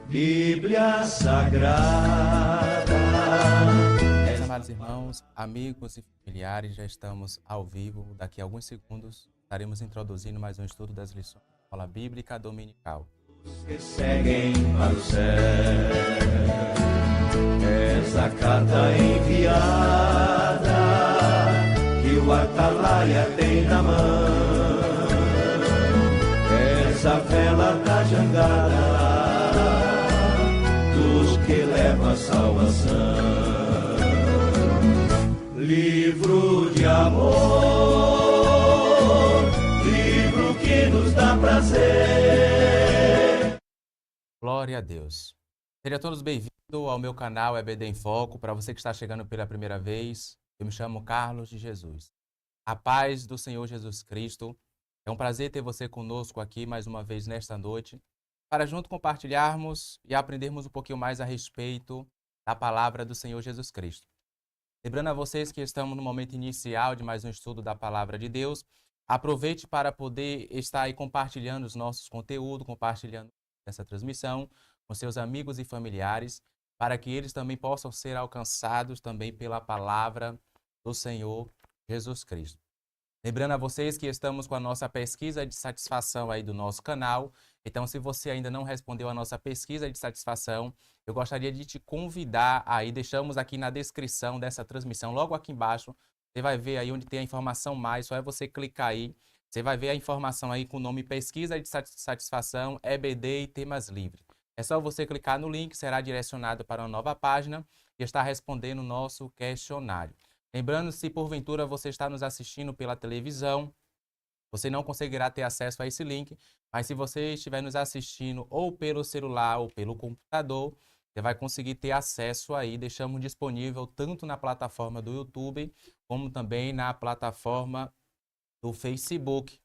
Bíblia Sagrada. Meus amados irmãos, amigos e familiares, já estamos ao vivo. Daqui a alguns segundos estaremos introduzindo mais um estudo das lições da Escola Bíblica Dominical. Os que seguem para o céu, essa carta enviada que o Atalaia tem na mão, essa vela da jangada dos que levam a salvação. Livro de amor, livro que nos dá prazer. Glória a Deus. Sejam todos bem-vindos ao meu canal EBD em Foco. Para você que está chegando pela primeira vez, eu me chamo Carlos de Jesus. A paz do Senhor Jesus Cristo. É um prazer ter você conosco aqui mais uma vez nesta noite, para junto compartilharmos e aprendermos um pouquinho mais a respeito da palavra do Senhor Jesus Cristo. Lembrando a vocês que estamos no momento inicial de mais um estudo da palavra de Deus, aproveite para poder estar aí compartilhando os nossos conteúdos, compartilhando essa transmissão com seus amigos e familiares, para que eles também possam ser alcançados também pela palavra do Senhor Jesus Cristo. Lembrando a vocês que estamos com a nossa pesquisa de satisfação aí do nosso canal. Então, se você ainda não respondeu a nossa pesquisa de satisfação, eu gostaria de te convidar aí, deixamos aqui na descrição dessa transmissão, logo aqui embaixo, você vai ver aí onde tem a informação mais, só é você clicar aí, você vai ver a informação aí com o nome Pesquisa de Satisfação, EBD e Temas Livres. É só você clicar no link, será direcionado para uma nova página e está respondendo o nosso questionário. Lembrando, se porventura você está nos assistindo pela televisão, você não conseguirá ter acesso a esse link, mas se você estiver nos assistindo ou pelo celular ou pelo computador, você vai conseguir ter acesso aí. Deixamos disponível tanto na plataforma do YouTube, como também na plataforma do Facebook.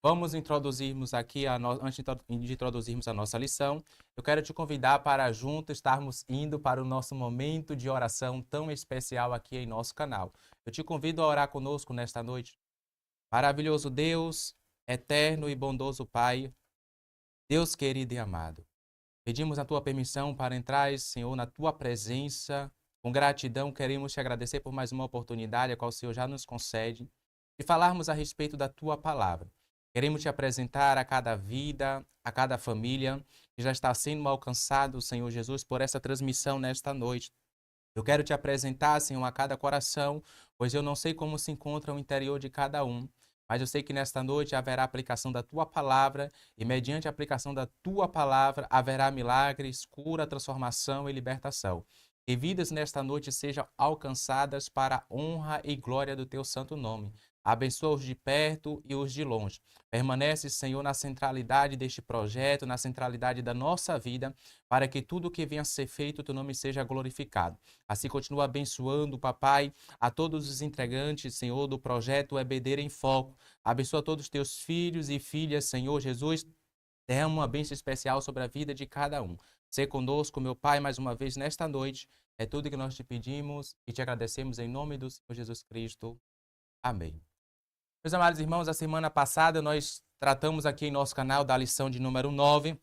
Vamos introduzirmos aqui, antes de introduzirmos a nossa lição, eu quero te convidar para juntos estarmos indo para o nosso momento de oração tão especial aqui em nosso canal. Eu te convido a orar conosco nesta noite. Maravilhoso Deus, eterno e bondoso Pai, Deus querido e amado, pedimos a Tua permissão para entrar, Senhor, na Tua presença. Com gratidão, queremos te agradecer por mais uma oportunidade, a qual o Senhor já nos concede, de falarmos a respeito da Tua palavra. Queremos te apresentar a cada vida, a cada família que já está sendo alcançado, Senhor Jesus, por essa transmissão nesta noite. Eu quero te apresentar, Senhor, a cada coração, pois eu não sei como se encontra o interior de cada um, mas eu sei que nesta noite haverá aplicação da Tua palavra e mediante a aplicação da Tua palavra haverá milagres, cura, transformação e libertação. Que vidas nesta noite sejam alcançadas para a honra e glória do Teu santo nome. Abençoa os de perto e os de longe. Permanece, Senhor, na centralidade deste projeto, na centralidade da nossa vida, para que tudo que venha a ser feito, o Teu nome seja glorificado. Assim continua abençoando, Papai, a todos os integrantes, Senhor, do projeto EBD em Foco. Abençoa todos os Teus filhos e filhas, Senhor Jesus. Derrama uma bênção especial sobre a vida de cada um. Ser conosco, meu Pai, mais uma vez nesta noite. É tudo que nós te pedimos e te agradecemos em nome do Senhor Jesus Cristo. Amém. Meus amados irmãos, a semana passada nós tratamos aqui em nosso canal da lição de número 9.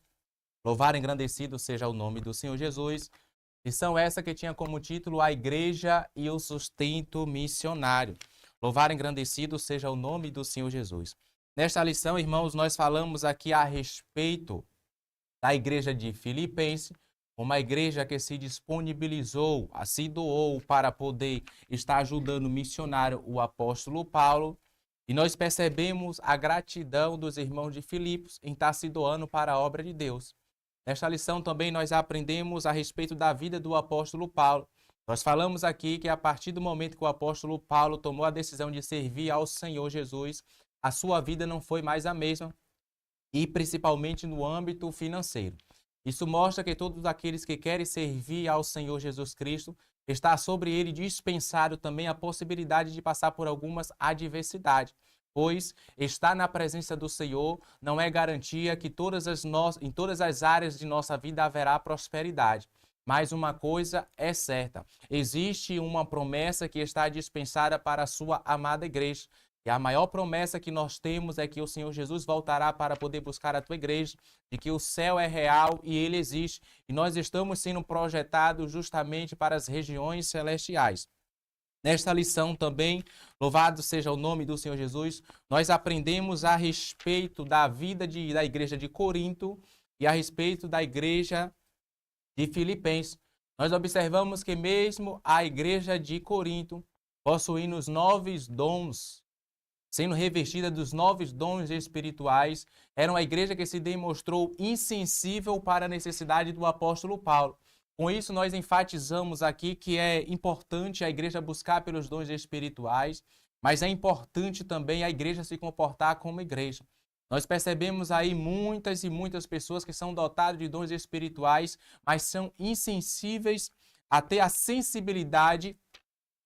Louvar e engrandecido seja o nome do Senhor Jesus. Lição essa que tinha como título A Igreja e o Sustento Missionário. Louvar e engrandecido seja o nome do Senhor Jesus. Nesta lição, irmãos, nós falamos aqui a respeito da igreja de Filipenses, uma igreja que se disponibilizou, se doou para poder estar ajudando o missionário, o apóstolo Paulo. E nós percebemos a gratidão dos irmãos de Filipos em estar se doando para a obra de Deus. Nesta lição também nós aprendemos a respeito da vida do apóstolo Paulo. Nós falamos aqui que a partir do momento que o apóstolo Paulo tomou a decisão de servir ao Senhor Jesus, a sua vida não foi mais a mesma, e principalmente no âmbito financeiro. Isso mostra que todos aqueles que querem servir ao Senhor Jesus Cristo, está sobre ele dispensado também a possibilidade de passar por algumas adversidades. pois estar na presença do Senhor não é garantia que em todas as áreas de nossa vida haverá prosperidade. Mas uma coisa é certa, existe uma promessa que está dispensada para a sua amada igreja. E a maior promessa que nós temos é que o Senhor Jesus voltará para poder buscar a tua igreja, de que o céu é real e ele existe. E nós estamos sendo projetados justamente para as regiões celestiais. Nesta lição também, louvado seja o nome do Senhor Jesus, nós aprendemos a respeito da vida da igreja de Corinto e a respeito da igreja de Filipenses. Nós observamos que mesmo a igreja de Corinto, possuindo os 9 dons, sendo revestida dos 9 dons espirituais, era uma igreja que se demonstrou insensível para a necessidade do apóstolo Paulo. Com isso, nós enfatizamos aqui que é importante a igreja buscar pelos dons espirituais, mas é importante também a igreja se comportar como igreja. Nós percebemos aí muitas e muitas pessoas que são dotadas de dons espirituais, mas são insensíveis a ter a sensibilidade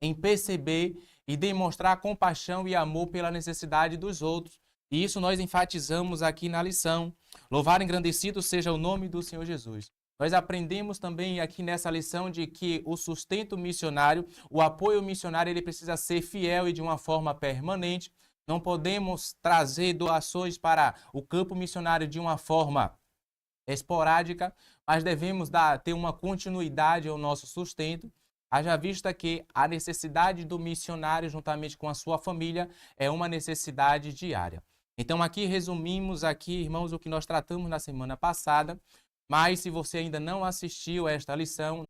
em perceber e demonstrar compaixão e amor pela necessidade dos outros. E isso nós enfatizamos aqui na lição. Louvado e engrandecido seja o nome do Senhor Jesus. Nós aprendemos também aqui nessa lição de que o sustento missionário, o apoio missionário, ele precisa ser fiel e de uma forma permanente. Não podemos trazer doações para o campo missionário de uma forma esporádica, mas devemos ter uma continuidade ao nosso sustento. Haja vista que a necessidade do missionário, juntamente com a sua família, é uma necessidade diária. Então, aqui resumimos, irmãos, o que nós tratamos na semana passada, mas se você ainda não assistiu a esta lição,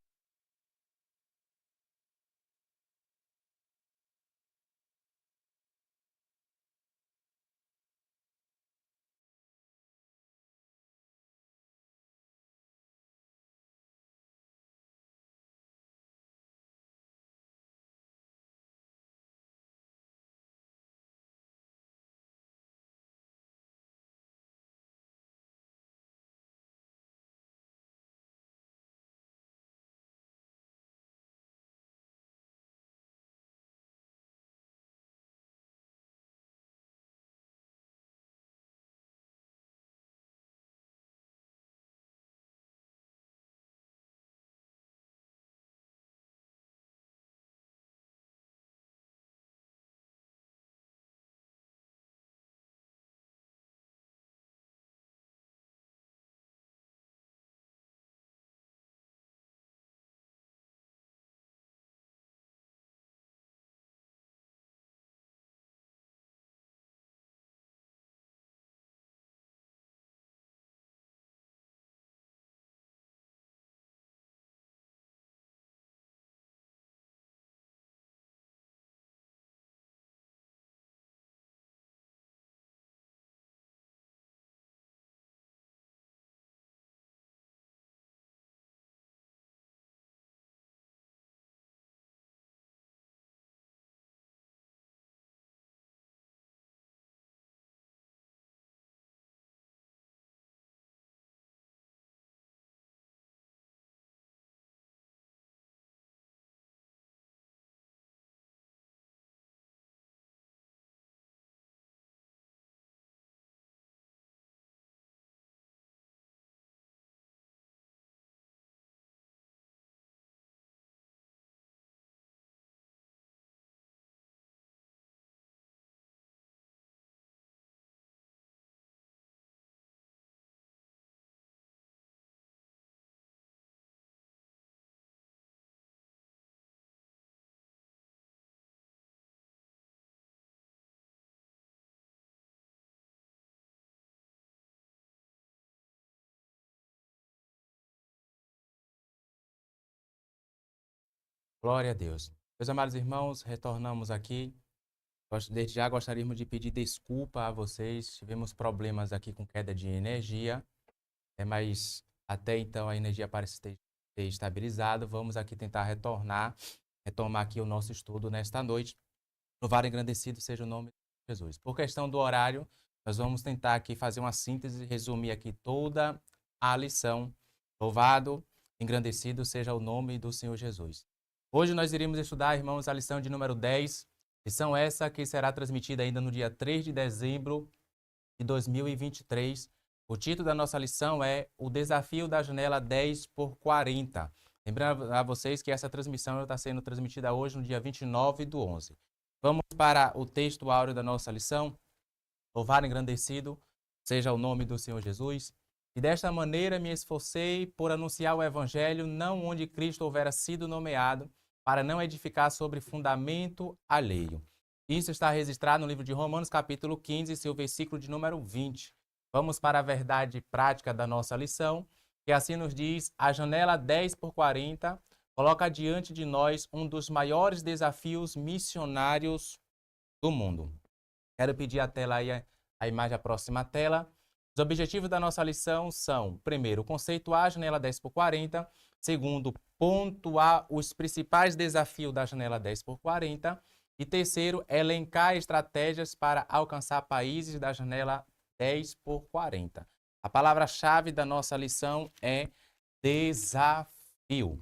glória a Deus. Meus amados irmãos, retornamos aqui. Desde já gostaríamos de pedir desculpa a vocês. Tivemos problemas aqui com queda de energia, mas até então a energia parece ter estabilizado. Vamos aqui tentar retomar aqui o nosso estudo nesta noite. Louvado e engrandecido seja o nome de Jesus. Por questão do horário, nós vamos tentar aqui fazer uma síntese e resumir aqui toda a lição. Louvado, engrandecido seja o nome do Senhor Jesus. Hoje nós iremos estudar, irmãos, a lição de número 10, Lição essa que será transmitida ainda no dia 3 de dezembro de 2023. O título da nossa lição é O Desafio da Janela 10 por 40. Lembrando a vocês que essa transmissão está sendo transmitida hoje, no dia 29/11. Vamos para o texto áureo da nossa lição. Louvado e engrandecido seja o nome do Senhor Jesus. E desta maneira me esforcei por anunciar o Evangelho, não onde Cristo houvera sido nomeado, para não edificar sobre fundamento alheio. Isso está registrado no livro de Romanos, capítulo 15, seu versículo de número 20. Vamos para a verdade prática da nossa lição, que assim nos diz: a janela 10 por 40 coloca diante de nós um dos maiores desafios missionários do mundo. Quero pedir a tela aí, a imagem, a próxima tela. Os objetivos da nossa lição são, primeiro, conceituar a janela 10 por 40. Segundo, pontuar os principais desafios da janela 10 por 40. E terceiro, elencar estratégias para alcançar países da janela 10 por 40. A palavra-chave da nossa lição é desafio.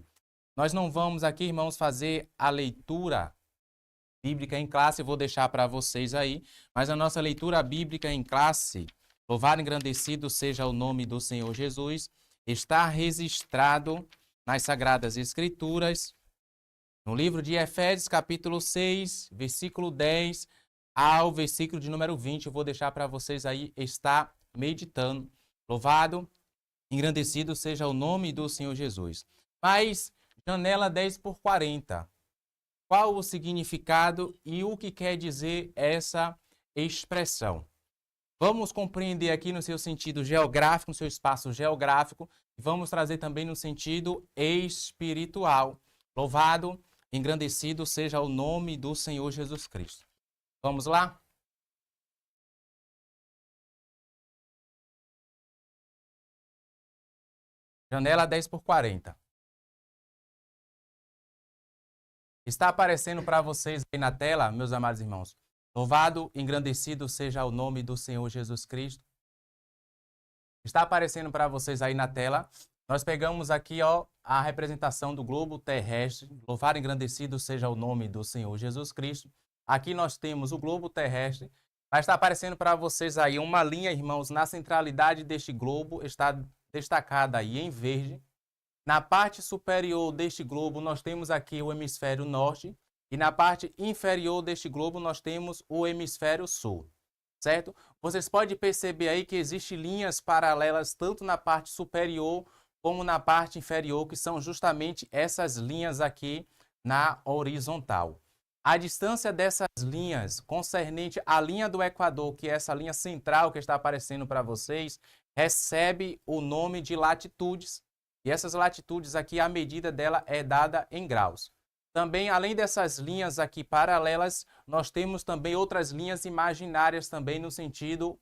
Nós não vamos aqui, irmãos, fazer a leitura bíblica em classe, eu vou deixar para vocês aí, mas a nossa leitura bíblica em classe, louvado e engrandecido seja o nome do Senhor Jesus, está registrado nas Sagradas Escrituras, no livro de Efésios, capítulo 6, versículo 10 ao versículo de número 20. Eu vou deixar para vocês aí estar meditando. Louvado, engrandecido seja o nome do Senhor Jesus. Mas, janela 10 por 40. Qual o significado e o que quer dizer essa expressão? Vamos compreender aqui no seu sentido geográfico, no seu espaço geográfico, e vamos trazer também no sentido espiritual. Louvado, engrandecido seja o nome do Senhor Jesus Cristo. Vamos lá? Janela 10 por 40. Está aparecendo para vocês aí na tela, meus amados irmãos. Louvado, engrandecido seja o nome do Senhor Jesus Cristo. Está aparecendo para vocês aí na tela. Nós pegamos aqui, ó, a representação do globo terrestre. Louvado, engrandecido seja o nome do Senhor Jesus Cristo. Aqui nós temos o globo terrestre. Mas está aparecendo para vocês aí uma linha, irmãos, na centralidade deste globo, está destacada aí em verde. Na parte superior deste globo, nós temos aqui o hemisfério norte. E na parte inferior deste globo, nós temos o hemisfério sul, certo? Vocês podem perceber aí que existem linhas paralelas tanto na parte superior como na parte inferior, que são justamente essas linhas aqui na horizontal. A distância dessas linhas, concernente à linha do Equador, que é essa linha central que está aparecendo para vocês, recebe o nome de latitudes. E essas latitudes aqui, a medida dela é dada em graus. Também, além dessas linhas aqui paralelas, nós temos também outras linhas imaginárias também no sentido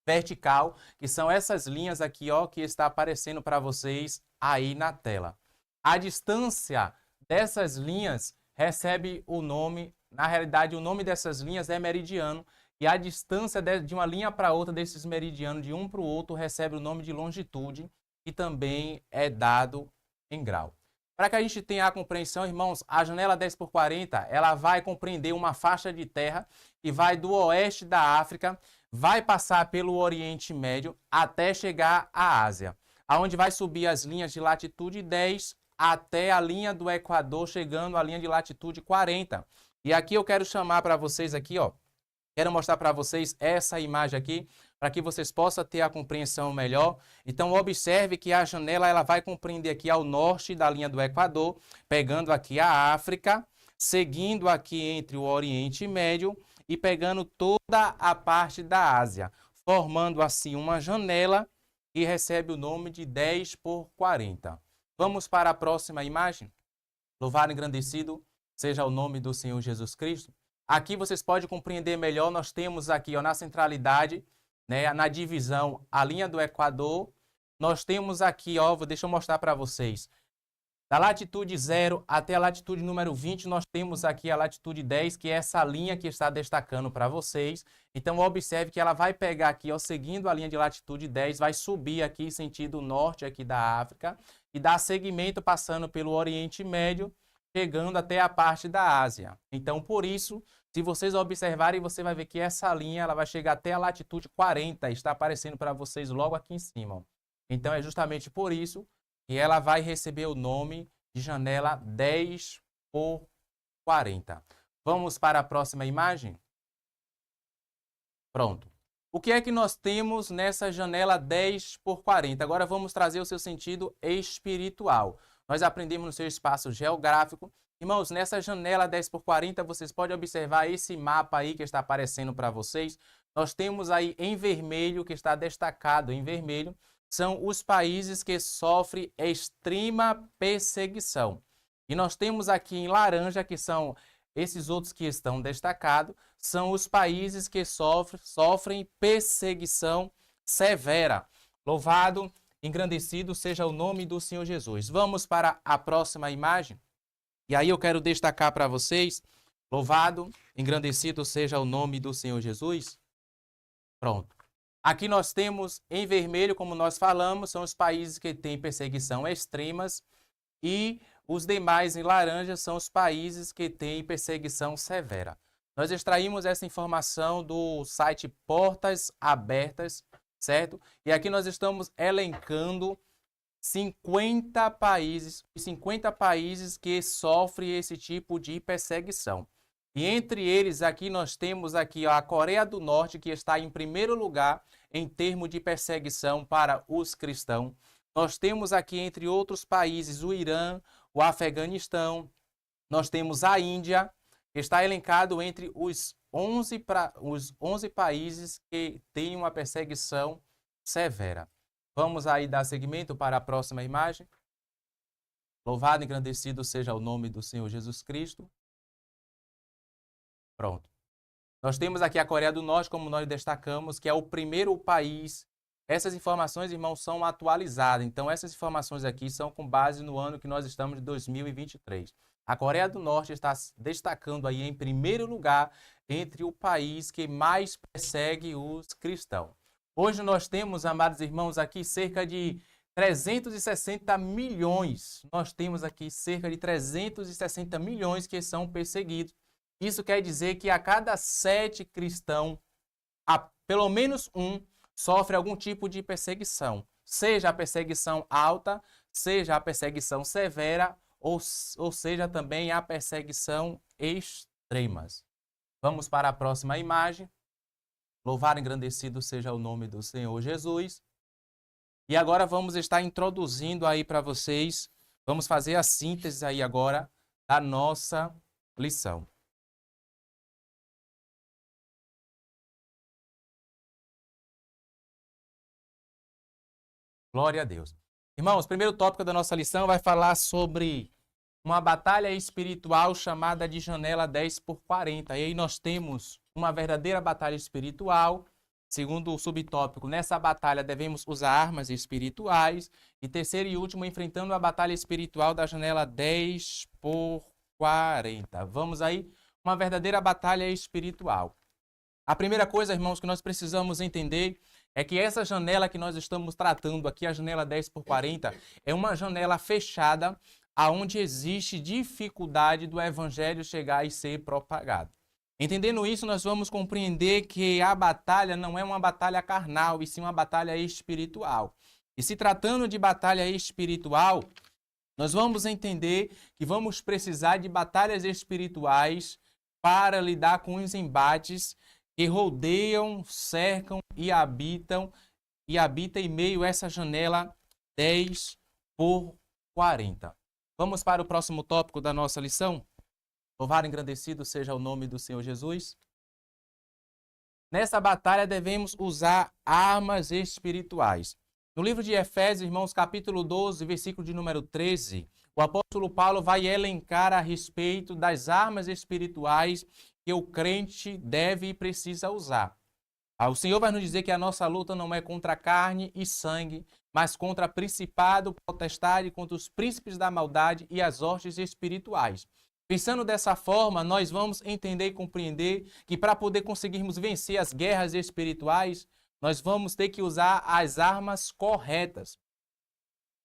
vertical, que são essas linhas aqui, ó, que está aparecendo para vocês aí na tela. A distância dessas linhas recebe o nome, na realidade o nome dessas linhas é meridiano, e a distância de uma linha para outra desses meridianos, de um para o outro, recebe o nome de longitude, que também é dado em grau. Para que a gente tenha a compreensão, irmãos, a janela 10 por 40, ela vai compreender uma faixa de terra que vai do oeste da África, vai passar pelo Oriente Médio até chegar à Ásia, aonde vai subir as linhas de latitude 10 até a linha do Equador, chegando à linha de latitude 40. E aqui eu quero chamar para vocês aqui, ó, quero mostrar para vocês essa imagem aqui, para que vocês possam ter a compreensão melhor. Então, observe que a janela ela vai compreender aqui ao norte da linha do Equador, pegando aqui a África, seguindo aqui entre o Oriente Médio e pegando toda a parte da Ásia, formando assim uma janela que recebe o nome de 10 por 40. Vamos para a próxima imagem? Louvado e engrandecido seja o nome do Senhor Jesus Cristo. Aqui vocês podem compreender melhor, nós temos aqui, ó, na centralidade, né, na divisão, a linha do Equador. Nós temos aqui, ó, deixa eu mostrar para vocês. Da latitude 0 até a latitude número 20, nós temos aqui a latitude 10, que é essa linha que está destacando para vocês. Então, observe que ela vai pegar aqui, ó, seguindo a linha de latitude 10, vai subir aqui sentido norte aqui da África e dar seguimento passando pelo Oriente Médio, chegando até a parte da Ásia. Então, por isso, Se vocês observarem, você vai ver que essa linha ela vai chegar até a latitude 40, está aparecendo para vocês logo aqui em cima. Então é justamente por isso que ela vai receber o nome de janela 10 por 40. Vamos para a próxima imagem? Pronto. O que é que nós temos nessa janela 10 por 40? Agora vamos trazer o seu sentido espiritual. Nós aprendemos no seu espaço geográfico. Irmãos, nessa janela 10 por 40, vocês podem observar esse mapa aí que está aparecendo para vocês. Nós temos aí em vermelho, que está destacado em vermelho, são os países que sofrem extrema perseguição. E nós temos aqui em laranja, que são esses outros que estão destacados, são os países que sofrem perseguição severa. Louvado, engrandecido seja o nome do Senhor Jesus. Vamos para a próxima imagem. E aí eu quero destacar para vocês, louvado, engrandecido seja o nome do Senhor Jesus. Pronto. Aqui nós temos em vermelho, como nós falamos, são os países que têm perseguição extremas e os demais em laranja são os países que têm perseguição severa. Nós extraímos essa informação do site Portas Abertas, certo? E aqui nós estamos elencando 50 países que sofrem esse tipo de perseguição. E entre eles aqui nós temos aqui a Coreia do Norte, que está em primeiro lugar em termos de perseguição para os cristãos. Nós temos aqui, entre outros países, o Irã, o Afeganistão. Nós temos a Índia, que está elencado entre os 11 países que têm uma perseguição severa. Vamos aí dar seguimento para a próxima imagem. Louvado e engrandecido seja o nome do Senhor Jesus Cristo. Pronto. Nós temos aqui a Coreia do Norte, como nós destacamos, que é o primeiro país. Essas informações, irmãos, são atualizadas. Então, essas informações aqui são com base no ano que nós estamos de 2023. A Coreia do Norte está destacando aí em primeiro lugar entre o país que mais persegue os cristãos. Hoje nós temos, amados irmãos, aqui cerca de 360 milhões. Nós temos aqui cerca de 360 milhões que são perseguidos. Isso quer dizer que a cada 7 cristãos, pelo menos um sofre algum tipo de perseguição. Seja a perseguição alta, seja a perseguição severa, ou seja também a perseguição extremas. Vamos para a próxima imagem. Louvado e engrandecido seja o nome do Senhor Jesus. E agora vamos estar introduzindo aí para vocês, vamos fazer a síntese aí agora da nossa lição. Glória a Deus. Irmãos, o primeiro tópico da nossa lição vai falar sobre uma batalha espiritual chamada de janela 10 por 40. E aí nós temos uma verdadeira batalha espiritual. Segundo o subtópico, nessa batalha devemos usar armas espirituais. E terceiro e último, enfrentando a batalha espiritual da janela 10 por 40. Vamos aí, uma verdadeira batalha espiritual. A primeira coisa, irmãos, que nós precisamos entender é que essa janela que nós estamos tratando aqui, a janela 10 por 40, é uma janela fechada aonde existe dificuldade do evangelho chegar e ser propagado. Entendendo isso, nós vamos compreender que a batalha não é uma batalha carnal, e sim uma batalha espiritual. E se tratando de batalha espiritual, nós vamos entender que vamos precisar de batalhas espirituais para lidar com os embates que rodeiam, cercam e habitam em meio a essa janela 10 por 40. Vamos para o próximo tópico da nossa lição? Louvado e engrandecido seja o nome do Senhor Jesus. Nessa batalha devemos usar armas espirituais. No livro de Efésios, irmãos, capítulo 12, versículo de número 13, o apóstolo Paulo vai elencar a respeito das armas espirituais que o crente deve e precisa usar. O Senhor vai nos dizer que a nossa luta não é contra carne e sangue, mas contra principado, potestade, contra os príncipes da maldade e as hostes espirituais. Pensando dessa forma, nós vamos entender e compreender que para poder conseguirmos vencer as guerras espirituais, nós vamos ter que usar as armas corretas.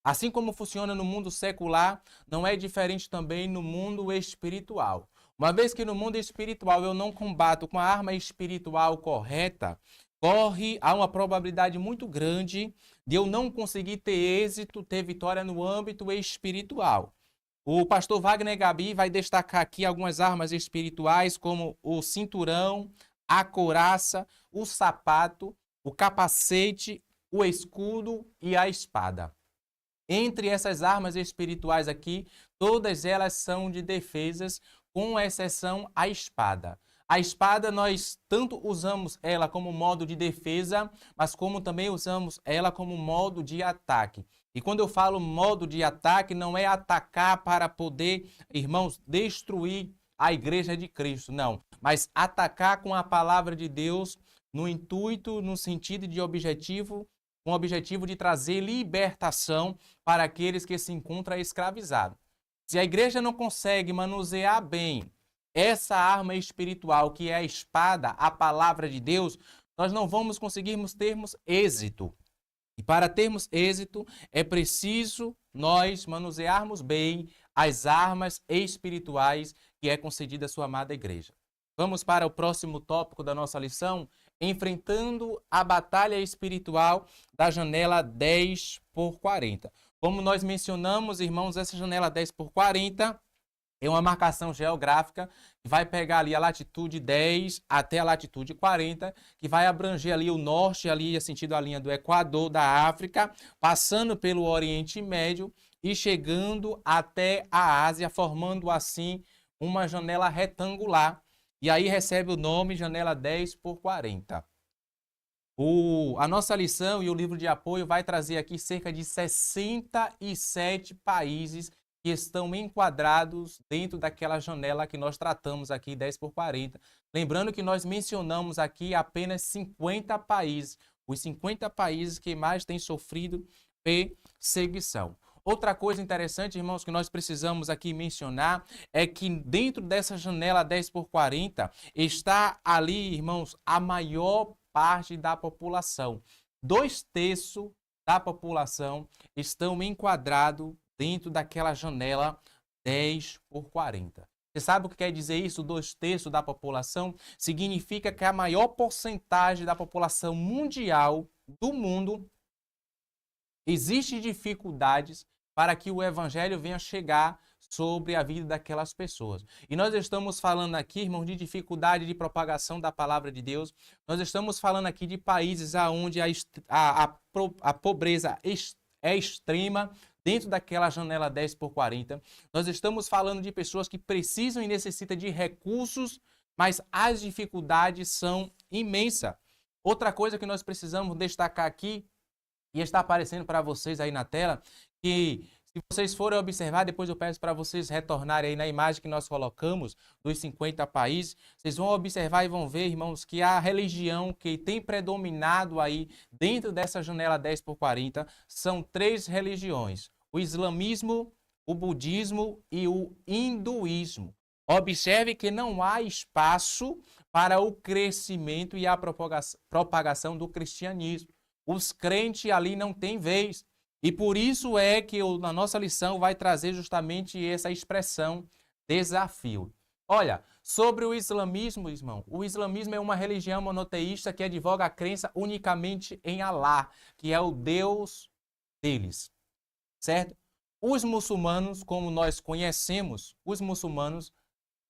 Assim como funciona no mundo secular, não é diferente também no mundo espiritual. Uma vez que no mundo espiritual eu não combato com a arma espiritual correta, há uma probabilidade muito grande de eu não conseguir ter êxito, ter vitória no âmbito espiritual. O pastor Wagner Gabi vai destacar aqui algumas armas espirituais, como o cinturão, a couraça, o sapato, o capacete, o escudo e a espada. Entre essas armas espirituais aqui, todas elas são de defesas, com exceção a espada. A espada nós tanto usamos ela como modo de defesa, mas como também usamos ela como modo de ataque. E quando eu falo modo de ataque, não é atacar para poder, irmãos, destruir a igreja de Cristo, não. Mas atacar com a palavra de Deus no intuito, no sentido de objetivo, com o objetivo de trazer libertação para aqueles que se encontram escravizados. Se a igreja não consegue manusear bem essa arma espiritual, que é a espada, a palavra de Deus, nós não vamos conseguirmos termos êxito. E para termos êxito, é preciso nós manusearmos bem as armas espirituais que é concedida à sua amada igreja. Vamos para o próximo tópico da nossa lição, enfrentando a batalha espiritual da janela 10x40. Como nós mencionamos, irmãos, essa janela 10x40 é uma marcação geográfica que vai pegar ali a latitude 10 até a latitude 40, que vai abranger ali o norte, ali sentido a linha do Equador da África, passando pelo Oriente Médio e chegando até a Ásia, formando assim uma janela retangular. E aí recebe o nome janela 10x40. A nossa lição e o livro de apoio vai trazer aqui cerca de 67 países que estão enquadrados dentro daquela janela que nós tratamos aqui, 10x40. Lembrando que nós mencionamos aqui apenas 50 países, os 50 países que mais têm sofrido perseguição. Outra coisa interessante, irmãos, que nós precisamos aqui mencionar é que dentro dessa janela 10x40 está ali, irmãos, a maior parte da população. 2/3 da população estão enquadrados dentro daquela janela 10x40. Você sabe o que quer dizer isso? 2/3 da população significa que a maior porcentagem da população mundial do mundo existe dificuldades para que o evangelho venha chegar sobre a vida daquelas pessoas. E nós estamos falando aqui, irmãos, de dificuldade de propagação da palavra de Deus. Nós estamos falando aqui de países onde a pobreza é extrema, dentro daquela janela 10x40. Nós estamos falando de pessoas que precisam e necessitam de recursos, mas as dificuldades são imensas. Outra coisa que nós precisamos destacar aqui, e está aparecendo para vocês aí na tela, que se vocês forem observar, depois eu peço para vocês retornarem aí na imagem que nós colocamos dos 50 países, vocês vão observar e vão ver, irmãos, que a religião que tem predominado aí dentro dessa janela 10x40 são 3 religiões: o islamismo, o budismo e o hinduísmo. Observe que não há espaço para o crescimento e a propagação do cristianismo. Os crentes ali não têm vez. E por isso é que na nossa lição vai trazer justamente essa expressão desafio. Olha, sobre o islamismo, irmão, o islamismo é uma religião monoteísta que advoga a crença unicamente em Alá, que é o Deus deles, certo? Os muçulmanos, como nós conhecemos, os muçulmanos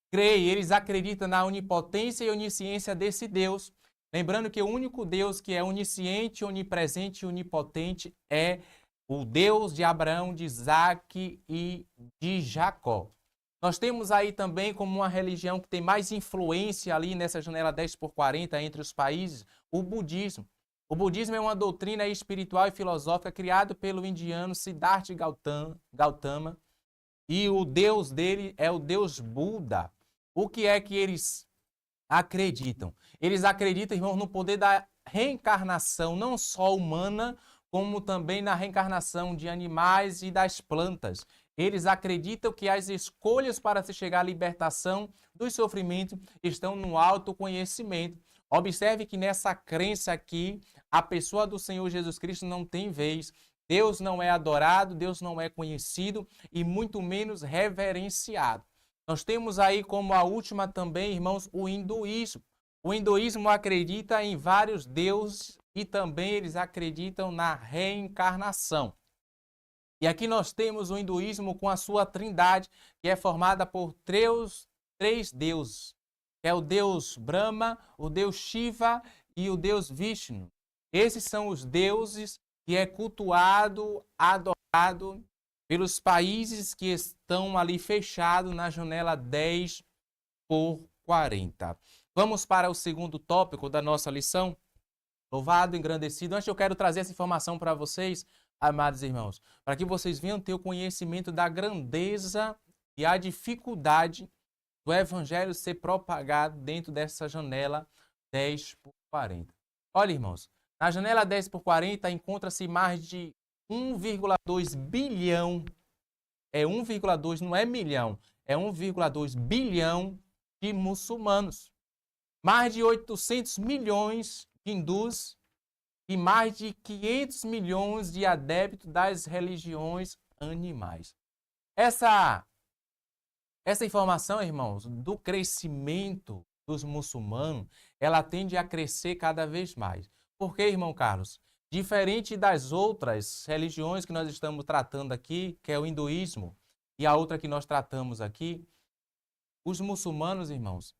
creem, eles acreditam na onipotência e onisciência desse Deus. Lembrando que o único Deus que é onisciente, onipresente e onipotente é o Deus de Abraão, de Isaac e de Jacó. Nós temos aí também como uma religião que tem mais influência ali nessa janela 10x40 entre os países, o budismo. O budismo é uma doutrina espiritual e filosófica criada pelo indiano Siddhartha Gautama, e o Deus dele é o Deus Buda. O que é que eles acreditam? Eles acreditam, irmãos, no poder da reencarnação, não só humana, como também na reencarnação de animais e das plantas. Eles acreditam que as escolhas para se chegar à libertação dos sofrimentos estão no autoconhecimento. Observe que nessa crença aqui, a pessoa do Senhor Jesus Cristo não tem vez. Deus não é adorado, Deus não é conhecido e muito menos reverenciado. Nós temos aí como a última também, irmãos, o hinduísmo. O hinduísmo acredita em vários deuses e também eles acreditam na reencarnação. E aqui nós temos o hinduísmo com a sua trindade, que é formada por três deuses, que é o deus Brahma, o deus Shiva e o deus Vishnu. Esses são os deuses que é cultuado, adorado pelos países que estão ali fechados na janela 10 por 40. Vamos para o segundo tópico da nossa lição. Louvado, engrandecido. Antes eu quero trazer essa informação para vocês, amados irmãos, para que vocês venham ter o conhecimento da grandeza e a dificuldade do evangelho ser propagado dentro dessa janela 10 por 40. Olha, irmãos, na janela 10 por 40 encontra-se mais de 1,2 bilhão, 1,2 não é milhão, é 1,2 bilhão de muçulmanos, mais de 800 milhões de hindus e mais de 500 milhões de adeptos das religiões animais. Essa informação, irmãos, do crescimento dos muçulmanos, ela tende a crescer cada vez mais. Por quê, irmão Carlos? Diferente das outras religiões que nós estamos tratando aqui, que é o hinduísmo, e a outra que nós tratamos aqui, os muçulmanos, irmãos,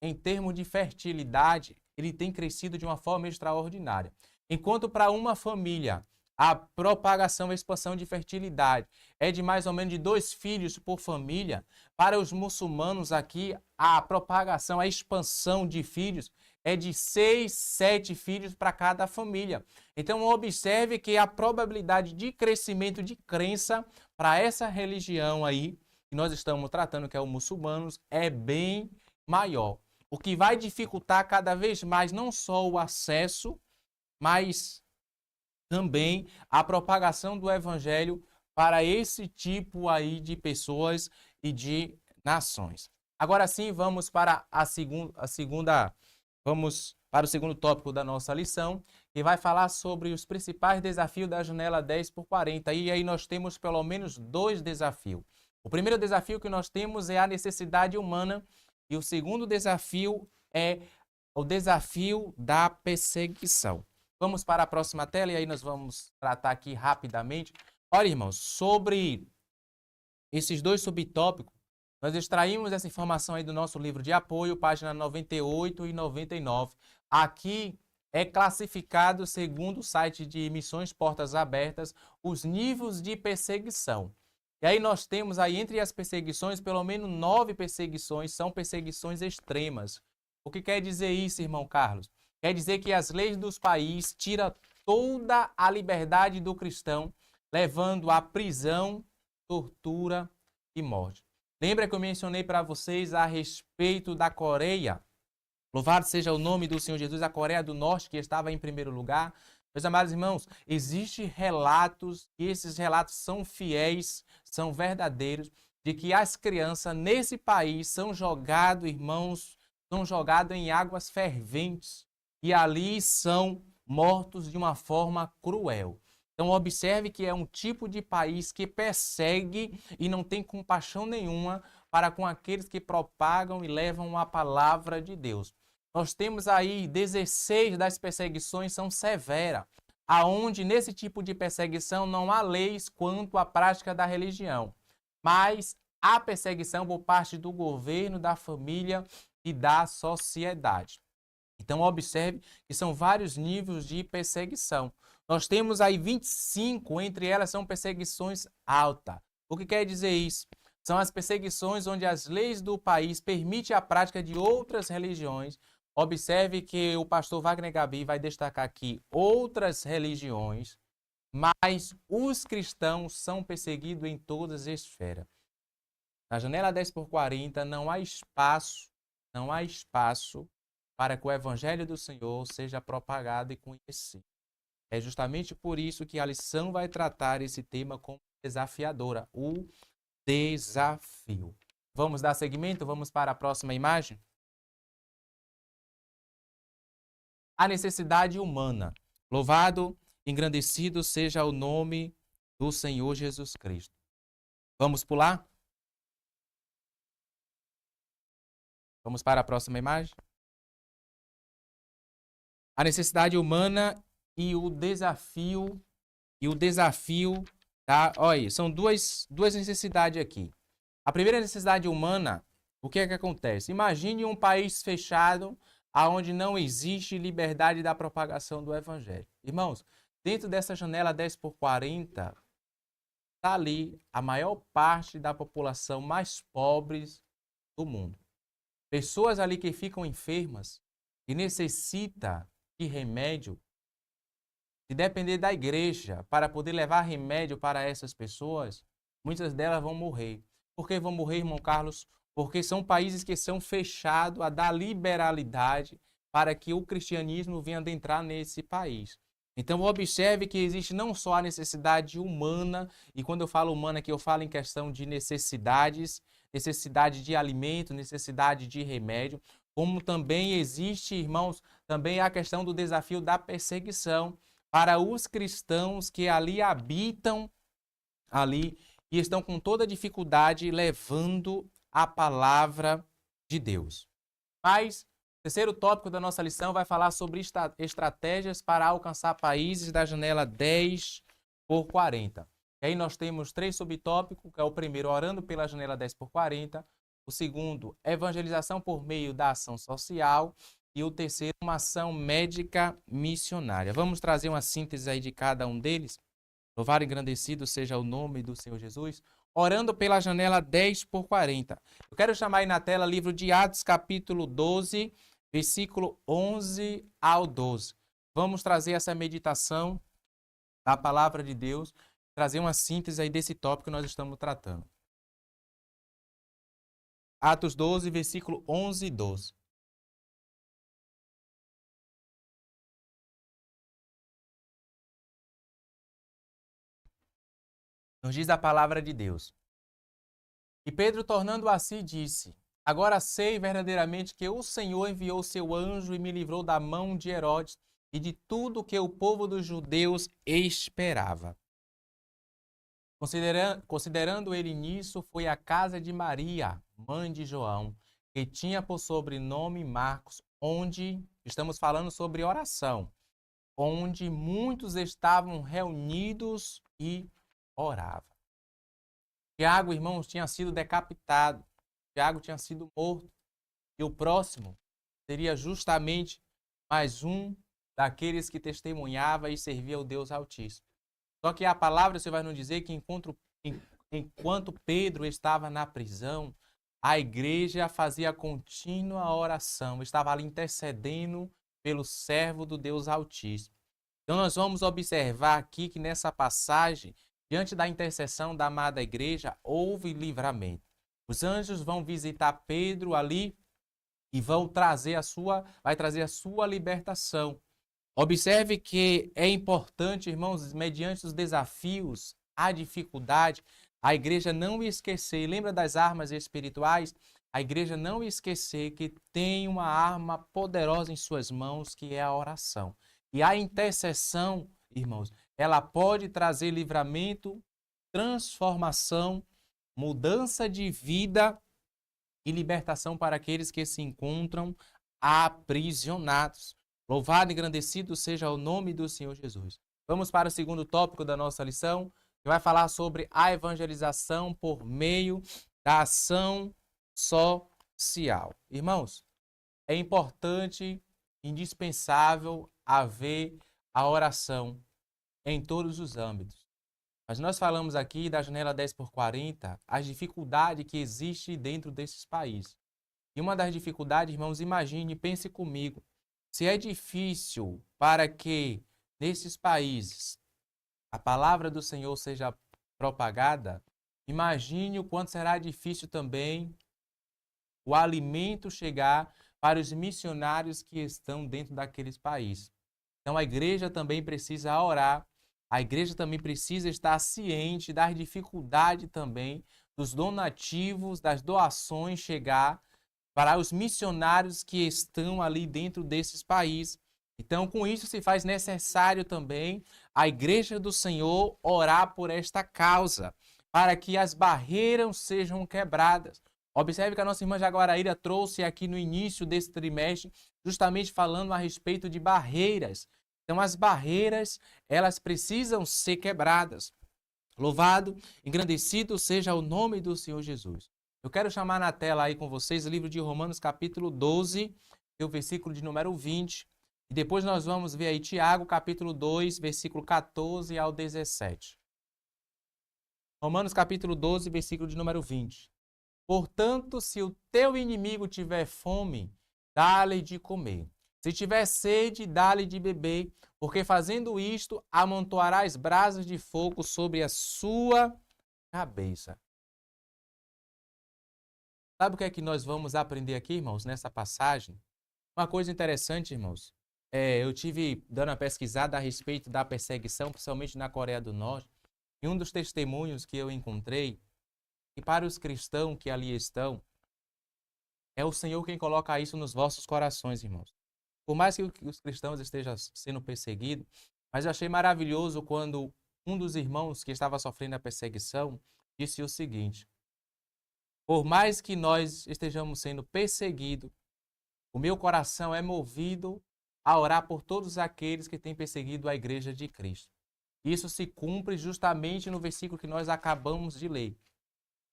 em termos de fertilidade, ele tem crescido de uma forma extraordinária. Enquanto para uma família a propagação e expansão de fertilidade é de mais ou menos de 2 filhos por família, para os muçulmanos aqui a propagação, a expansão de filhos é de 6, 7 filhos para cada família. Então observe que a probabilidade de crescimento de crença para essa religião aí, que nós estamos tratando, que é o muçulmanos, é bem maior. O que vai dificultar cada vez mais não só o acesso, mas também a propagação do evangelho para esse tipo aí de pessoas e de nações. Agora sim, vamos para vamos para o segundo tópico da nossa lição, que vai falar sobre os principais desafios da janela 10 por 40. E aí nós temos pelo menos 2 desafios. O primeiro desafio que nós temos é a necessidade humana e o segundo desafio é o desafio da perseguição. Vamos para a próxima tela e aí nós vamos tratar aqui rapidamente. Olha, irmãos, sobre esses 2 subtópicos, nós extraímos essa informação aí do nosso livro de apoio, página 98 e 99. Aqui é classificado, segundo o site de Missões Portas Abertas, os níveis de perseguição. E aí nós temos aí entre as perseguições, pelo menos 9 perseguições são perseguições extremas. O que quer dizer isso, irmão Carlos? Quer dizer que as leis dos países tiram toda a liberdade do cristão, levando à prisão, tortura e morte. Lembra que eu mencionei para vocês a respeito da Coreia? Louvado seja o nome do Senhor Jesus, a Coreia do Norte, que estava em primeiro lugar. Meus amados irmãos, existem relatos, e esses relatos são fiéis, são verdadeiros, de que as crianças nesse país são jogadas, irmãos, são jogadas em águas ferventes. E ali são mortos de uma forma cruel. Então observe que é um tipo de país que persegue e não tem compaixão nenhuma para com aqueles que propagam e levam a palavra de Deus. Nós temos aí 16 das perseguições são severas, aonde nesse tipo de perseguição não há leis quanto à prática da religião, mas há perseguição por parte do governo, da família e da sociedade. Então, observe que são vários níveis de perseguição. Nós temos aí 25, entre elas são perseguições altas. O que quer dizer isso? São as perseguições onde as leis do país permitem a prática de outras religiões. Observe que o pastor Wagner Gabi vai destacar aqui outras religiões, mas os cristãos são perseguidos em todas as esferas. Na janela 10 por 40 não há espaço para que o evangelho do Senhor seja propagado e conhecido. É justamente por isso que a lição vai tratar esse tema como desafiadora, o desafio. Vamos dar seguimento? Vamos para a próxima imagem? A necessidade humana. Louvado, engrandecido seja o nome do Senhor Jesus Cristo. Vamos pular? Vamos para a próxima imagem. A necessidade humana e o desafio. Tá? Olha aí, são duas necessidades aqui. A primeira necessidade humana, o que é que acontece? Imagine um país fechado, onde não existe liberdade da propagação do evangelho. Irmãos, dentro dessa janela 10x40, está ali a maior parte da população mais pobre do mundo. Pessoas ali que ficam enfermas e necessitam de remédio, se depender da igreja para poder levar remédio para essas pessoas, muitas delas vão morrer. Por que vão morrer, irmão Carlos? Porque são países que são fechados a dar liberalidade para que o cristianismo venha adentrar nesse país. Então, observe que existe não só a necessidade humana, e quando eu falo humana aqui, eu falo em questão de necessidades, necessidade de alimento, necessidade de remédio, como também existe, irmãos, também a questão do desafio da perseguição para os cristãos que ali habitam, ali, e estão com toda dificuldade levando a palavra de Deus. Mas, o terceiro tópico da nossa lição vai falar sobre estratégias para alcançar países da janela 10x40. E aí nós temos 3 subtópicos, que é o primeiro, orando pela janela 10x40, o segundo, evangelização por meio da ação social, e o terceiro, uma ação médica missionária. Vamos trazer uma síntese aí de cada um deles? Louvado e engrandecido seja o nome do Senhor Jesus. Orando pela janela 10x40. Eu quero chamar aí na tela o livro de Atos, capítulo 12, versículo 11 ao 12. Vamos trazer essa meditação da palavra de Deus, trazer uma síntese aí desse tópico que nós estamos tratando. Atos 12, versículo 11 e 12. Nos diz a palavra de Deus. E Pedro, tornando a si, disse: Agora sei verdadeiramente que o Senhor enviou seu anjo e me livrou da mão de Herodes e de tudo que o povo dos judeus esperava. Considerando ele nisso, foi à casa de Maria, mãe de João, que tinha por sobrenome Marcos, onde estamos falando sobre oração, onde muitos estavam reunidos e orava. Tiago, irmãos, tinha sido decapitado. Tiago tinha sido morto. E o próximo seria justamente mais um daqueles que testemunhava e servia ao Deus Altíssimo. Só que a palavra você vai nos dizer que enquanto Pedro estava na prisão, a igreja fazia contínua oração, estava ali intercedendo pelo servo do Deus Altíssimo. Então nós vamos observar aqui que nessa passagem, diante da intercessão da amada igreja, houve livramento. Os anjos vão visitar Pedro ali e vai trazer a sua libertação. Observe que é importante, irmãos, mediante os desafios, a dificuldade, a igreja não esquecer, lembra das armas espirituais? A igreja não esquecer que tem uma arma poderosa em suas mãos, que é a oração. E a intercessão, irmãos, ela pode trazer livramento, transformação, mudança de vida e libertação para aqueles que se encontram aprisionados. Louvado e engrandecido seja o nome do Senhor Jesus. Vamos para o segundo tópico da nossa lição, que vai falar sobre a evangelização por meio da ação social. Irmãos, é importante, indispensável haver a oração em todos os âmbitos. Mas nós falamos aqui da janela 10x40, as dificuldades que existem dentro desses países. E uma das dificuldades, irmãos, imagine, pense comigo, se é difícil para que nesses países a palavra do Senhor seja propagada, imagine o quanto será difícil também o alimento chegar para os missionários que estão dentro daqueles países. Então a igreja também precisa orar, a igreja também precisa estar ciente das dificuldades também dos donativos, das doações chegar para os missionários que estão ali dentro desses países. Então, com isso se faz necessário também a igreja do Senhor orar por esta causa, para que as barreiras sejam quebradas. Observe que a nossa irmã Jaguaraíra trouxe aqui no início desse trimestre, justamente falando a respeito de barreiras. Então, as barreiras, elas precisam ser quebradas. Louvado, engrandecido seja o nome do Senhor Jesus. Eu quero chamar na tela aí com vocês o livro de Romanos, capítulo 12, o versículo de número 20. E depois nós vamos ver aí Tiago, capítulo 2, versículo 14 ao 17. Romanos, capítulo 12, versículo de número 20. Portanto, se o teu inimigo tiver fome, dá-lhe de comer. Se tiver sede, dá-lhe de beber, porque fazendo isto, amontoarás brasas de fogo sobre a sua cabeça. Sabe o que é que nós vamos aprender aqui, irmãos, nessa passagem? Uma coisa interessante, irmãos, eu tive dando uma pesquisada a respeito da perseguição, principalmente na Coreia do Norte, e um dos testemunhos que eu encontrei, e para os cristãos que ali estão, é o Senhor quem coloca isso nos vossos corações, irmãos. Por mais que os cristãos estejam sendo perseguidos, mas eu achei maravilhoso quando um dos irmãos que estava sofrendo a perseguição disse o seguinte: por mais que nós estejamos sendo perseguidos, o meu coração é movido a orar por todos aqueles que têm perseguido a igreja de Cristo. Isso se cumpre justamente no versículo que nós acabamos de ler.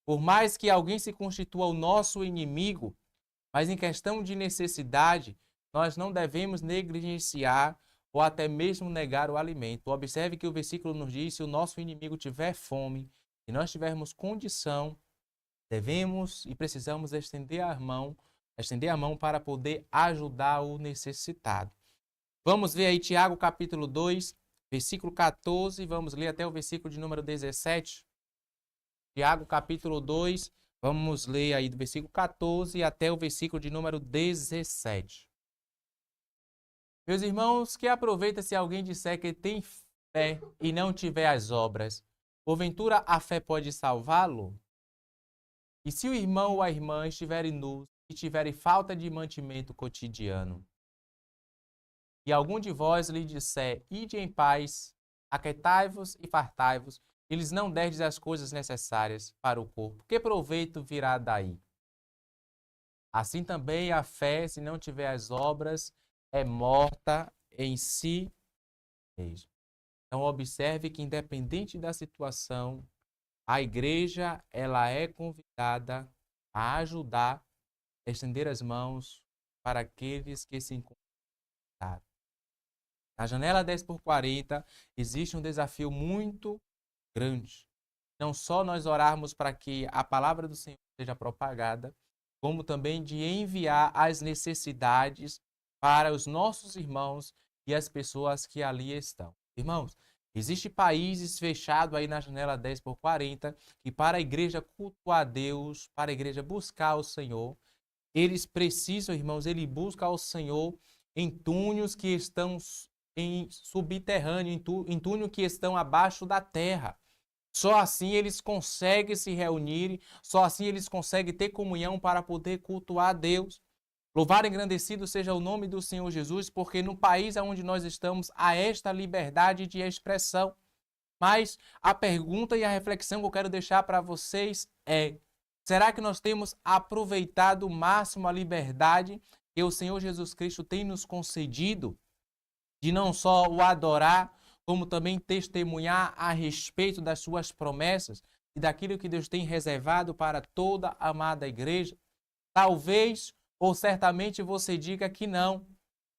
Por mais que alguém se constitua o nosso inimigo, mas em questão de necessidade, nós não devemos negligenciar ou até mesmo negar o alimento. Observe que o versículo nos diz: se o nosso inimigo tiver fome e nós tivermos condição, devemos e precisamos estender a mão para poder ajudar o necessitado. Vamos ver aí Tiago capítulo 2, versículo 14, vamos ler até o versículo de número 17. Tiago capítulo 2, vamos ler aí do versículo 14 até o versículo de número 17. Meus irmãos, que aproveita se alguém disser que tem fé e não tiver as obras, porventura a fé pode salvá-lo? E se o irmão ou a irmã estiverem nus e tiverem falta de mantimento cotidiano, e algum de vós lhe disser: ide em paz, aquietai-vos e fartai-vos, e lhes não derdes as coisas necessárias para o corpo, que proveito virá daí? Assim também a fé, se não tiver as obras, é morta em si mesma. Então observe que, independente da situação, a igreja ela é convidada a ajudar, a estender as mãos para aqueles que se encontram. Na janela 10x40 existe um desafio muito grande. Não só nós orarmos para que a palavra do Senhor seja propagada, como também de enviar as necessidades para os nossos irmãos e as pessoas que ali estão. Irmãos, existem países fechados aí na janela 10x40 que para a igreja cultuar a Deus, para a igreja buscar o Senhor, eles precisam, irmãos, ele busca o Senhor em túneis que estão em subterrâneo, em túnel que estão abaixo da terra. Só assim eles conseguem se reunir, só assim eles conseguem ter comunhão para poder cultuar a Deus. Louvado e engrandecido seja o nome do Senhor Jesus, porque no país onde nós estamos há esta liberdade de expressão. Mas a pergunta e a reflexão que eu quero deixar para vocês é: será que nós temos aproveitado o máximo a liberdade que o Senhor Jesus Cristo tem nos concedido? De não só o adorar, como também testemunhar a respeito das suas promessas e daquilo que Deus tem reservado para toda a amada igreja? Talvez ou certamente você diga que não,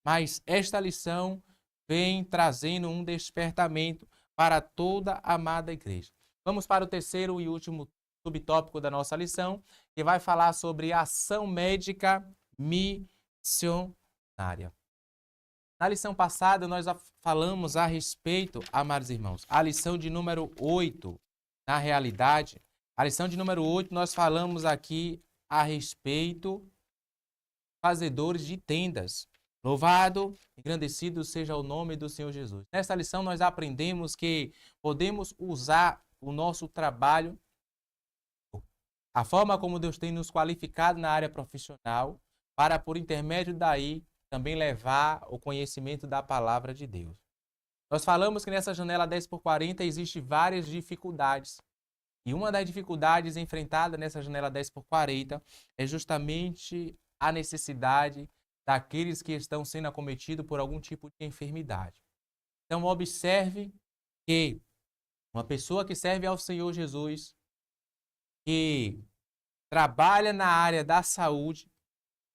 mas esta lição vem trazendo um despertamento para toda a amada igreja. Vamos para o terceiro e último subtópico da nossa lição, que vai falar sobre a ação médica missionária. Na lição passada, nós falamos a respeito, amados irmãos, a lição de número 8, na realidade, a lição de número 8, nós falamos aqui a respeito fazedores de tendas. Louvado, engrandecido seja o nome do Senhor Jesus. Nesta lição, nós aprendemos que podemos usar o nosso trabalho, a forma como Deus tem nos qualificado na área profissional, para, por intermédio daí, também levar o conhecimento da palavra de Deus. Nós falamos que nessa janela 10x40 existem várias dificuldades. E uma das dificuldades enfrentadas nessa janela 10x40 é justamente a necessidade daqueles que estão sendo acometidos por algum tipo de enfermidade. Então, observe que uma pessoa que serve ao Senhor Jesus, que trabalha na área da saúde,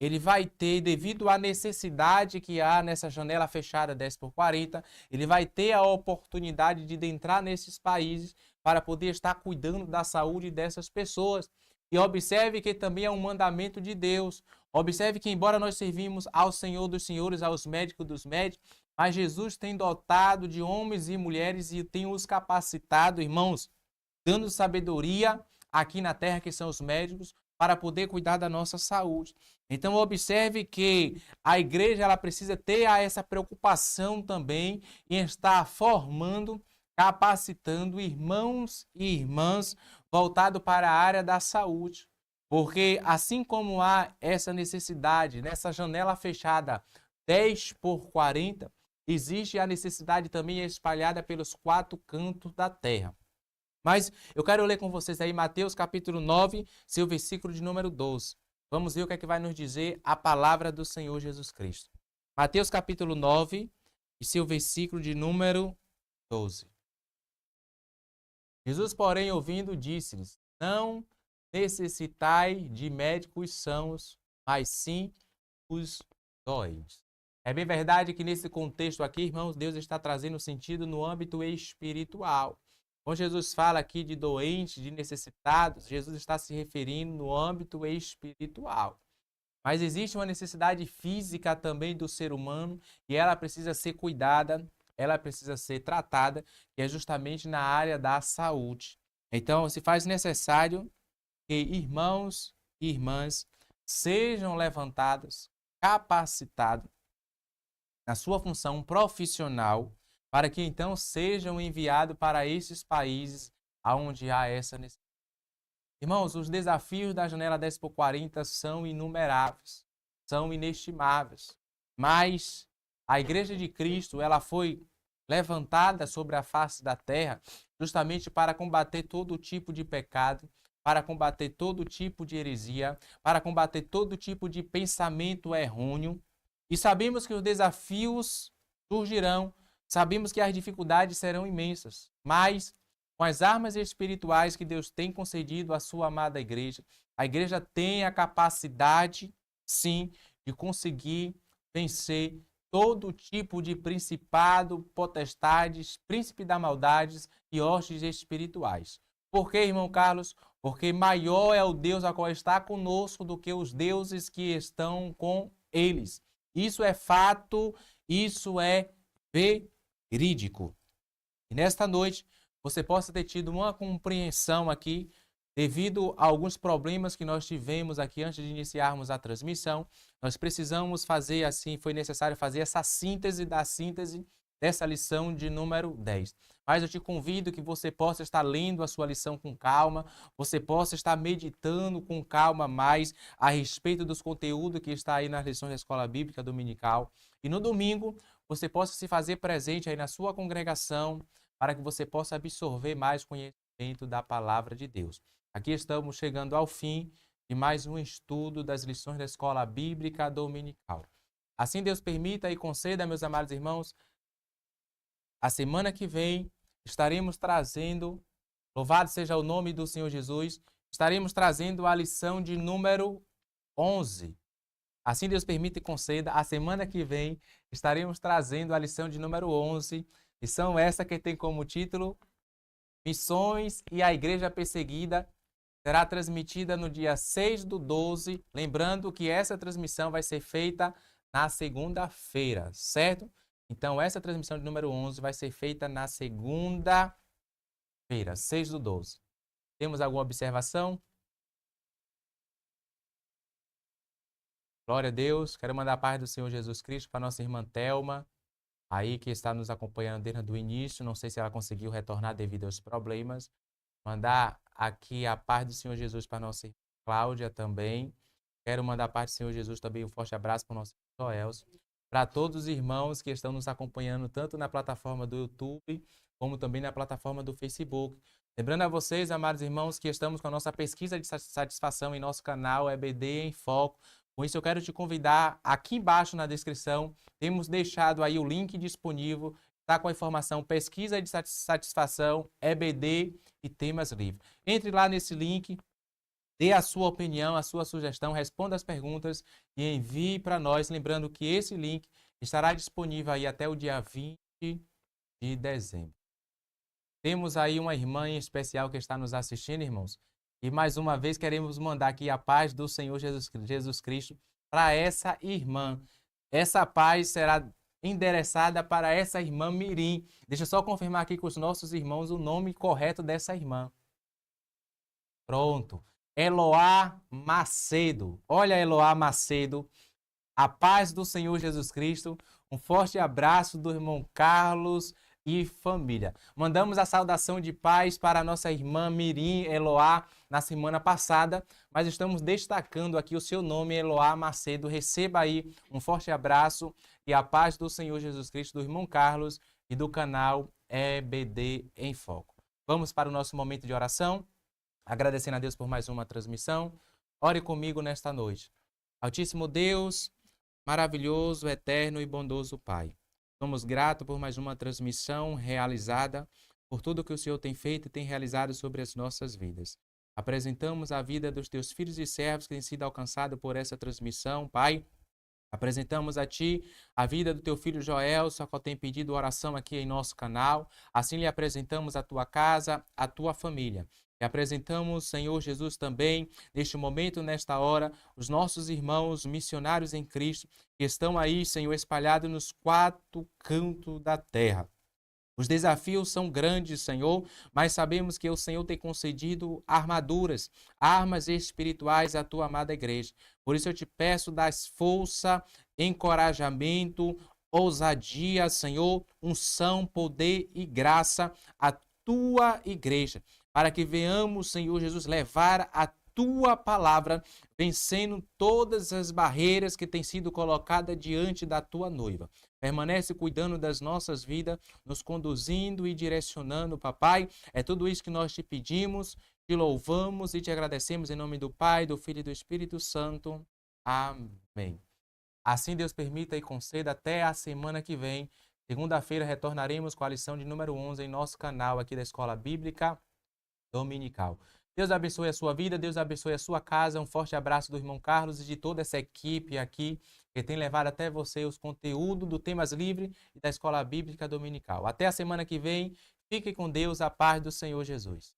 ele vai ter, devido à necessidade que há nessa janela fechada 10x40, ele vai ter a oportunidade de entrar nesses países para poder estar cuidando da saúde dessas pessoas. E observe que também é um mandamento de Deus. Observe que, embora nós servimos ao Senhor dos Senhores, aos médicos dos médicos, mas Jesus tem dotado de homens e mulheres e tem os capacitado, irmãos, dando sabedoria aqui na terra, que são os médicos, para poder cuidar da nossa saúde. Então, observe que a igreja ela precisa ter essa preocupação também em estar formando, capacitando irmãos e irmãs voltado para a área da saúde. Porque assim como há essa necessidade nessa janela fechada 10x40, existe a necessidade também espalhada pelos 4 cantos da terra. Mas eu quero ler com vocês aí Mateus capítulo 9, seu versículo de número 12. Vamos ver o que é que vai nos dizer a palavra do Senhor Jesus Cristo. Mateus capítulo 9 e seu versículo de número 12. Jesus, porém, ouvindo, disse-lhes: não necessitai de médicos sãos, mas sim os doentes. É bem verdade que nesse contexto aqui, irmãos, Deus está trazendo sentido no âmbito espiritual. Quando Jesus fala aqui de doentes, de necessitados, Jesus está se referindo no âmbito espiritual. Mas existe uma necessidade física também do ser humano e ela precisa ser cuidada, ela precisa ser tratada, que é justamente na área da saúde. Então, se faz necessário que irmãos e irmãs sejam levantados, capacitados na sua função profissional, para que então sejam enviados para esses países onde há essa necessidade. Irmãos, os desafios da janela 10x40 são inumeráveis, são inestimáveis, mas a Igreja de Cristo ela foi levantada sobre a face da terra justamente para combater todo tipo de pecado, para combater todo tipo de heresia, para combater todo tipo de pensamento errôneo. E sabemos que os desafios surgirão, sabemos que as dificuldades serão imensas, mas com as armas espirituais que Deus tem concedido à sua amada igreja, a igreja tem a capacidade, sim, de conseguir vencer todo tipo de principado, potestades, príncipe da maldades e hostes espirituais. Por quê, irmão Carlos? Porque maior é o Deus a qual está conosco do que os deuses que estão com eles. Isso é fato, isso é verídico. E nesta noite, você possa ter tido uma compreensão aqui, devido a alguns problemas que nós tivemos aqui antes de iniciarmos a transmissão. Nós precisamos fazer assim, foi necessário fazer essa síntese da síntese dessa lição de número 10. Mas eu te convido que você possa estar lendo a sua lição com calma, você possa estar meditando com calma mais a respeito dos conteúdos que está aí nas lições da Escola Bíblica Dominical. E no domingo, você possa se fazer presente aí na sua congregação, para que você possa absorver mais conhecimento da palavra de Deus. Aqui estamos chegando ao fim de mais um estudo das lições da Escola Bíblica Dominical. Assim Deus permita e conceda, meus amados irmãos, a semana que vem estaremos trazendo, louvado seja o nome do Senhor Jesus, estaremos trazendo a lição de número 11. Assim Deus permita e conceda, a semana que vem estaremos trazendo a lição de número 11, lição essa que tem como título Missões e a Igreja Perseguida. Será transmitida no dia 6/12, lembrando que essa transmissão vai ser feita na segunda-feira, certo? Então, essa transmissão de número 11 vai ser feita na segunda-feira, 6/12. Temos alguma observação? Glória a Deus. Quero mandar a paz do Senhor Jesus Cristo para nossa irmã Thelma, aí que está nos acompanhando desde o início. Não sei se ela conseguiu retornar devido aos problemas. Mandar aqui a paz do Senhor Jesus para nossa irmã Cláudia também. Quero mandar a paz do Senhor Jesus também, um forte abraço para o nosso irmão Elcio. Para todos os irmãos que estão nos acompanhando tanto na plataforma do YouTube, como também na plataforma do Facebook. Lembrando a vocês, amados irmãos, que estamos com a nossa pesquisa de satisfação em nosso canal EBD em Foco. Com isso, eu quero te convidar, aqui embaixo na descrição, temos deixado aí o link disponível, está com a informação pesquisa de satisfação, EBD e temas livres. Entre lá nesse link, dê a sua opinião, a sua sugestão, responda as perguntas e envie para nós. Lembrando que esse link estará disponível aí até o dia 20 de dezembro. Temos aí uma irmã em especial que está nos assistindo, irmãos. E mais uma vez queremos mandar aqui a paz do Senhor Jesus Cristo para essa irmã. Essa paz será endereçada para essa irmã Mirim. Deixa eu só confirmar aqui com os nossos irmãos o nome correto dessa irmã. Pronto. Eloá Macedo. Olha, Eloá Macedo. A paz do Senhor Jesus Cristo. Um forte abraço do irmão Carlos e família. Mandamos a saudação de paz para a nossa irmã Mirim Eloá na semana passada, mas estamos destacando aqui o seu nome, Eloá Macedo. Receba aí um forte abraço e a paz do Senhor Jesus Cristo, do irmão Carlos e do canal EBD em Foco. Vamos para o nosso momento de oração, agradecendo a Deus por mais uma transmissão. Ore comigo nesta noite. Altíssimo Deus, maravilhoso, eterno e bondoso Pai. Somos gratos por mais uma transmissão realizada, por tudo que o Senhor tem feito e tem realizado sobre as nossas vidas. Apresentamos a vida dos teus filhos e servos que têm sido alcançados por essa transmissão, Pai. Apresentamos a Ti a vida do teu filho Joel, só que tem pedido oração aqui em nosso canal. Assim lhe apresentamos a tua casa, a tua família. E apresentamos, Senhor Jesus, também, neste momento, nesta hora, os nossos irmãos missionários em Cristo, que estão aí, Senhor, espalhados nos 4 cantos da terra. Os desafios são grandes, Senhor, mas sabemos que o Senhor tem concedido armaduras, armas espirituais à tua amada igreja. Por isso eu te peço, dás força, encorajamento, ousadia, Senhor, unção, poder e graça à tua igreja, para que venhamos, Senhor Jesus, levar a tua palavra, vencendo todas as barreiras que têm sido colocadas diante da tua noiva. Permanece cuidando das nossas vidas, nos conduzindo e direcionando, papai. É tudo isso que nós te pedimos, te louvamos e te agradecemos em nome do Pai, do Filho e do Espírito Santo. Amém. Assim Deus permita e conceda até a semana que vem. Segunda-feira retornaremos com a lição de número 11 em nosso canal aqui da Escola Bíblica Dominical. Deus abençoe a sua vida, Deus abençoe a sua casa. Um forte abraço do irmão Carlos e de toda essa equipe aqui que tem levado até você os conteúdos do Temas Livre e da Escola Bíblica Dominical. Até a semana que vem. Fique com Deus, a paz do Senhor Jesus.